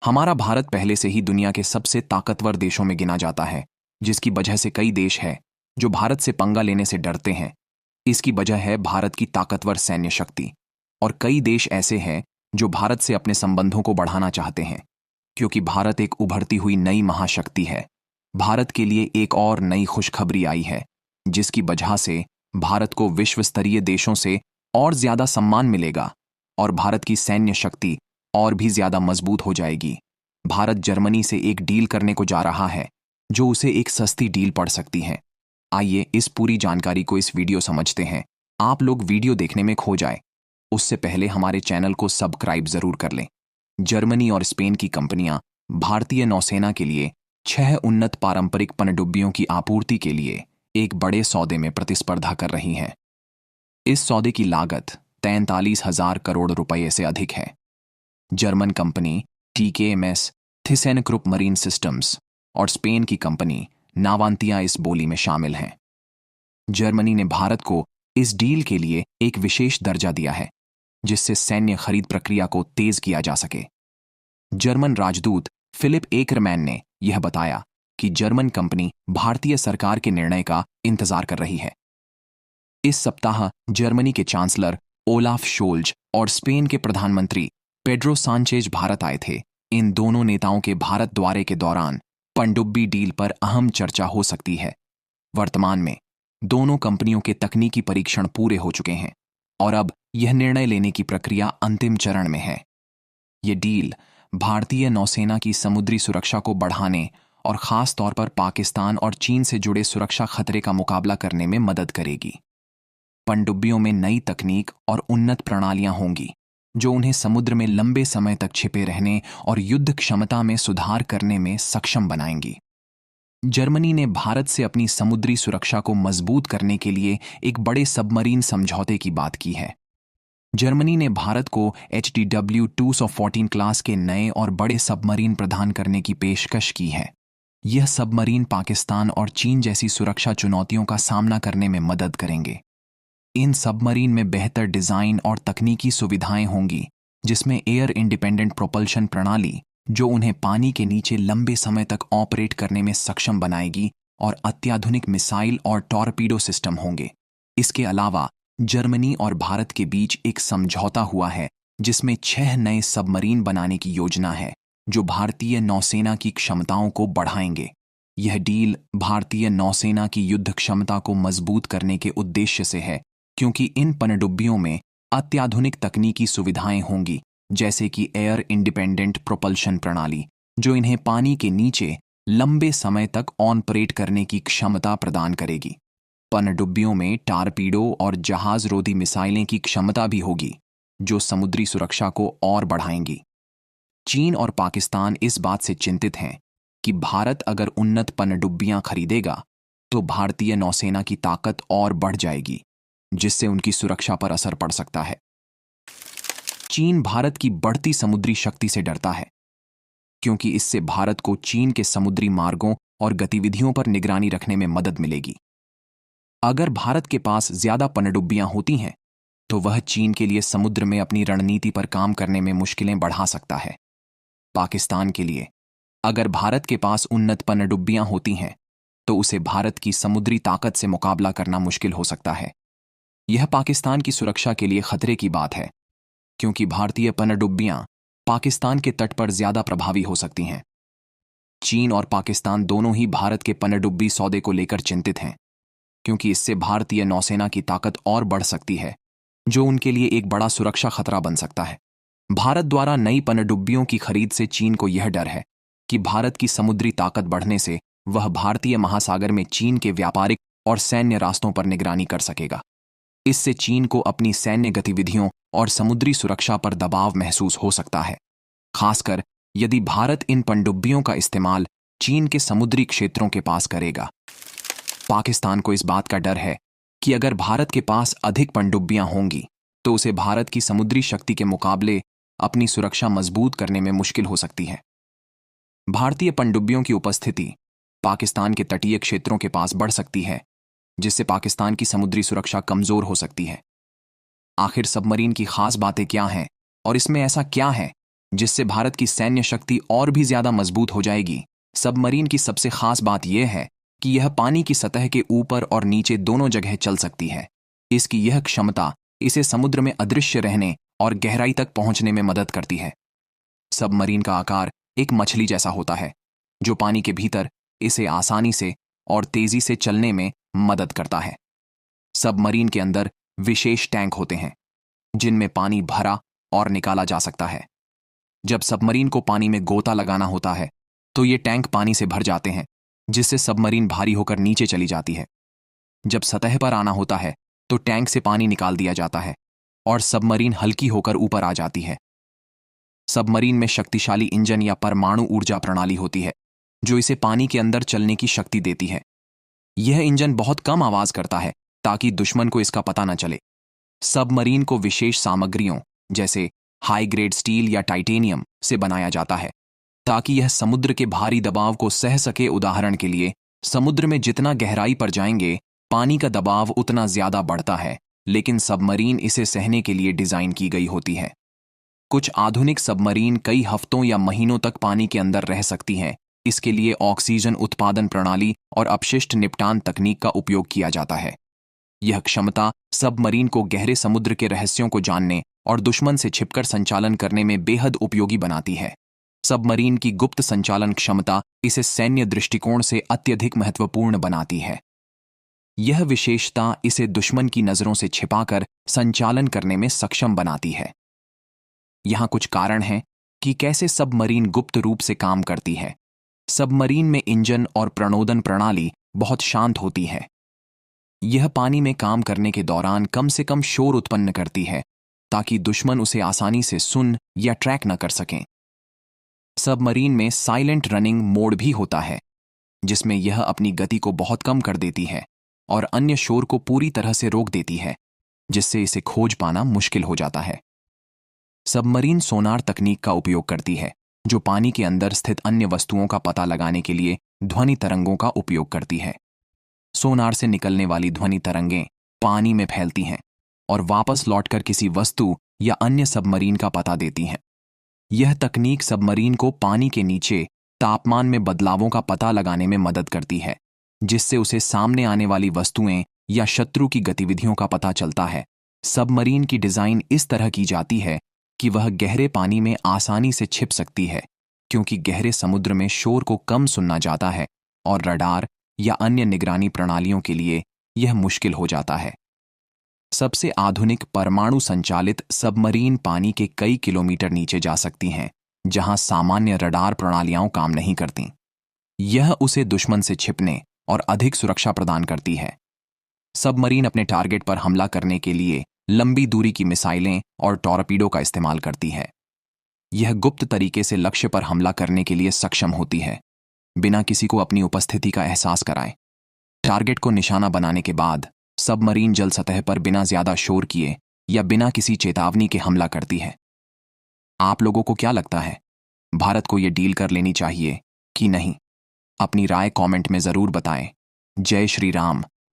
हमारा भारत पहले से ही दुनिया के सबसे ताकतवर देशों में गिना जाता है, जिसकी वजह से कई देश हैं जो भारत से पंगा लेने से डरते हैं। इसकी वजह है भारत की ताकतवर सैन्य शक्ति। और कई देश ऐसे हैं जो भारत से अपने संबंधों को बढ़ाना चाहते हैं, क्योंकि भारत एक उभरती हुई नई महाशक्ति है। भारत के लिए एक और नई खुशखबरी आई है, जिसकी वजह से भारत को विश्व स्तरीय देशों से और ज्यादा सम्मान मिलेगा और भारत की सैन्य शक्ति और भी ज्यादा मजबूत हो जाएगी। भारत जर्मनी से एक डील करने को जा रहा है, जो उसे एक सस्ती डील पड़ सकती है। आइए इस पूरी जानकारी को इस वीडियो समझते हैं। आप लोग वीडियो देखने में खो जाए उससे पहले हमारे चैनल को सब्सक्राइब जरूर कर लें। जर्मनी और स्पेन की कंपनियां भारतीय नौसेना के लिए 6 उन्नत पारंपरिक पनडुब्बियों की आपूर्ति के लिए एक बड़े सौदे में प्रतिस्पर्धा कर रही हैं। इस सौदे की लागत 43,000 करोड़ रुपए से अधिक है। German company TKMS Thyssenkrupp marine systems और स्पेन की कंपनी नावांतिया इस बोली में शामिल हैं। जर्मनी ने भारत को इस डील के लिए एक विशेष दर्जा दिया है, जिससे सैन्य खरीद प्रक्रिया को तेज किया जा सके। जर्मन राजदूत फिलिप एकरमैन ने यह बताया कि जर्मन कंपनी भारतीय सरकार के निर्णय का इंतजार कर रही है। इस सप्ताह जर्मनी के चांसलर ओलाफ शोल्ज और स्पेन के प्रधानमंत्री पेड्रो सांचेज भारत आए थे। इन दोनों नेताओं के भारत दौरे के दौरान पनडुब्बी डील पर अहम चर्चा हो सकती है। वर्तमान में दोनों कंपनियों के तकनीकी परीक्षण पूरे हो चुके हैं और अब यह निर्णय लेने की प्रक्रिया अंतिम चरण में है। यह डील भारतीय नौसेना की समुद्री सुरक्षा को बढ़ाने और खास तौर पर पाकिस्तान और चीन से जुड़े सुरक्षा खतरे का मुकाबला करने में मदद करेगी। पनडुब्बियों में नई तकनीक और उन्नत प्रणालियां होंगी, जो उन्हें समुद्र में लंबे समय तक छिपे रहने और युद्ध क्षमता में सुधार करने में सक्षम बनाएंगी। जर्मनी ने भारत से अपनी समुद्री सुरक्षा को मजबूत करने के लिए एक बड़े सबमरीन समझौते की बात की है। जर्मनी ने भारत को HDW-214 क्लास के नए और बड़े सबमरीन प्रदान करने की पेशकश की है। यह सबमरीन पाकिस्तान और चीन जैसी सुरक्षा चुनौतियों का सामना करने में मदद करेंगे। इन सबमरीन में बेहतर डिजाइन और तकनीकी सुविधाएं होंगी, जिसमें एयर इंडिपेंडेंट प्रोपल्शन प्रणाली, जो उन्हें पानी के नीचे लंबे समय तक ऑपरेट करने में सक्षम बनाएगी, और अत्याधुनिक मिसाइल और टॉर्पीडो सिस्टम होंगे। इसके अलावा जर्मनी और भारत के बीच एक समझौता हुआ है, जिसमें 6 नए सबमरीन बनाने की योजना है, जो भारतीय नौसेना की क्षमताओं को बढ़ाएंगे। यह डील भारतीय नौसेना की युद्ध क्षमता को मजबूत करने के उद्देश्य से है, क्योंकि इन पनडुब्बियों में अत्याधुनिक तकनीकी सुविधाएं होंगी, जैसे कि एयर इंडिपेंडेंट प्रोपल्शन प्रणाली, जो इन्हें पानी के नीचे लंबे समय तक ऑपरेट करने की क्षमता प्रदान करेगी। पनडुब्बियों में टारपीडो और जहाज रोधी मिसाइलें की क्षमता भी होगी, जो समुद्री सुरक्षा को और बढ़ाएंगी। चीन और पाकिस्तान इस बात से चिंतित हैं कि भारत अगर उन्नत पनडुब्बियां खरीदेगा तो भारतीय नौसेना की ताकत और बढ़ जाएगी, जिससे उनकी सुरक्षा पर असर पड़ सकता है। चीन भारत की बढ़ती समुद्री शक्ति से डरता है, क्योंकि इससे भारत को चीन के समुद्री मार्गों और गतिविधियों पर निगरानी रखने में मदद मिलेगी। अगर भारत के पास ज्यादा पनडुब्बियां होती हैं, तो वह चीन के लिए समुद्र में अपनी रणनीति पर काम करने में मुश्किलें बढ़ा सकता है। पाकिस्तान के लिए अगर भारत के पास उन्नत पनडुब्बियां होती हैं, तो उसे भारत की समुद्री ताकत से मुकाबला करना मुश्किल हो सकता है। यह पाकिस्तान की सुरक्षा के लिए खतरे की बात है, क्योंकि भारतीय पनडुब्बियां पाकिस्तान के तट पर ज्यादा प्रभावी हो सकती हैं। चीन और पाकिस्तान दोनों ही भारत के पनडुब्बी सौदे को लेकर चिंतित हैं, क्योंकि इससे भारतीय नौसेना की ताकत और बढ़ सकती है, जो उनके लिए एक बड़ा सुरक्षा खतरा बन सकता है। भारत द्वारा नई पनडुब्बियों की खरीद से चीन को यह डर है कि भारत की समुद्री ताकत बढ़ने से वह भारतीय महासागर में चीन के व्यापारिक और सैन्य रास्तों पर निगरानी कर सकेगा। इससे चीन को अपनी सैन्य गतिविधियों और समुद्री सुरक्षा पर दबाव महसूस हो सकता है, खासकर यदि भारत इन पनडुब्बियों का इस्तेमाल चीन के समुद्री क्षेत्रों के पास करेगा। पाकिस्तान को इस बात का डर है कि अगर भारत के पास अधिक पनडुब्बियां होंगी, तो उसे भारत की समुद्री शक्ति के मुकाबले अपनी सुरक्षा मजबूत करने में मुश्किल हो सकती है। भारतीय पनडुब्बियों की उपस्थिति पाकिस्तान के तटीय क्षेत्रों के पास बढ़ सकती है, जिससे पाकिस्तान की समुद्री सुरक्षा कमजोर हो सकती है। आखिर सबमरीन की खास बातें क्या हैं और इसमें ऐसा क्या है जिससे भारत की सैन्य शक्ति और भी ज्यादा मजबूत हो जाएगी। सबमरीन की सबसे खास बात यह है कि यह पानी की सतह के ऊपर और नीचे दोनों जगह चल सकती है। इसकी यह क्षमता इसे समुद्र में अदृश्य रहने और गहराई तक पहुंचने में मदद करती है। सबमरीन का आकार एक मछली जैसा होता है, जो पानी के भीतर इसे आसानी से और तेजी से चलने में मदद करता है। सबमरीन के अंदर विशेष टैंक होते हैं, जिनमें पानी भरा और निकाला जा सकता है। जब सबमरीन को पानी में गोता लगाना होता है, तो ये टैंक पानी से भर जाते हैं, जिससे सबमरीन भारी होकर नीचे चली जाती है। जब सतह पर आना होता है, तो टैंक से पानी निकाल दिया जाता है और सबमरीन हल्की होकर ऊपर आ जाती है। सबमरीन में शक्तिशाली इंजन या परमाणु ऊर्जा प्रणाली होती है, जो इसे पानी के अंदर चलने की शक्ति देती है। यह इंजन बहुत कम आवाज करता है, ताकि दुश्मन को इसका पता न चले। सबमरीन को विशेष सामग्रियों जैसे हाई ग्रेड स्टील या टाइटेनियम से बनाया जाता है, ताकि यह समुद्र के भारी दबाव को सह सके। उदाहरण के लिए, समुद्र में जितना गहराई पर जाएंगे, पानी का दबाव उतना ज्यादा बढ़ता है, लेकिन सबमरीन इसे सहने के लिए डिजाइन की गई होती है। कुछ आधुनिक सबमरीन कई हफ्तों या महीनों तक पानी के अंदर रह सकती हैं। इसके लिए ऑक्सीजन उत्पादन प्रणाली और अपशिष्ट निपटान तकनीक का उपयोग किया जाता है। यह क्षमता सबमरीन को गहरे समुद्र के रहस्यों को जानने और दुश्मन से छिपकर संचालन करने में बेहद उपयोगी बनाती है। सबमरीन की गुप्त संचालन क्षमता इसे सैन्य दृष्टिकोण से अत्यधिक महत्वपूर्ण बनाती है। यह विशेषता इसे दुश्मन की नजरों से छिपाकर संचालन करने में सक्षम बनाती है। यहां कुछ कारण हैं कि कैसे सबमरीन गुप्त रूप से काम करती है। सबमरीन में इंजन और प्रणोदन प्रणाली बहुत शांत होती है। यह पानी में काम करने के दौरान कम से कम शोर उत्पन्न करती है, ताकि दुश्मन उसे आसानी से सुन या ट्रैक न कर सकें। सबमरीन में साइलेंट रनिंग मोड भी होता है, जिसमें यह अपनी गति को बहुत कम कर देती है और अन्य शोर को पूरी तरह से रोक देती है, जिससे इसे खोज पाना मुश्किल हो जाता है। सबमरीन सोनार तकनीक का उपयोग करती है, जो पानी के अंदर स्थित अन्य वस्तुओं का पता लगाने के लिए ध्वनि तरंगों का उपयोग करती है। सोनार से निकलने वाली ध्वनि तरंगें पानी में फैलती हैं और वापस लौटकर किसी वस्तु या अन्य सबमरीन का पता देती हैं। यह तकनीक सबमरीन को पानी के नीचे तापमान में बदलावों का पता लगाने में मदद करती है, जिससे उसे सामने आने वाली वस्तुएं या शत्रु की गतिविधियों का पता चलता है। सबमरीन की डिजाइन इस तरह की जाती है कि वह गहरे पानी में आसानी से छिप सकती है, क्योंकि गहरे समुद्र में शोर को कम सुनना जाता है और रडार या अन्य निगरानी प्रणालियों के लिए यह मुश्किल हो जाता है। सबसे आधुनिक परमाणु संचालित सबमरीन पानी के कई किलोमीटर नीचे जा सकती हैं, जहां सामान्य रडार प्रणालियां काम नहीं करती। यह उसे दुश्मन से छिपने और अधिक सुरक्षा प्रदान करती है। सबमरीन अपने टारगेट पर हमला करने के लिए लंबी दूरी की मिसाइलें और टॉरपीडो का इस्तेमाल करती है। यह गुप्त तरीके से लक्ष्य पर हमला करने के लिए सक्षम होती है, बिना किसी को अपनी उपस्थिति का एहसास कराए। टारगेट को निशाना बनाने के बाद सबमरीन जल सतह पर बिना ज्यादा शोर किए या बिना किसी चेतावनी के हमला करती है। आप लोगों को क्या लगता है, भारत को यह डील कर लेनी चाहिए कि नहीं? अपनी राय कमेंट में जरूर बताएं। जय श्री राम।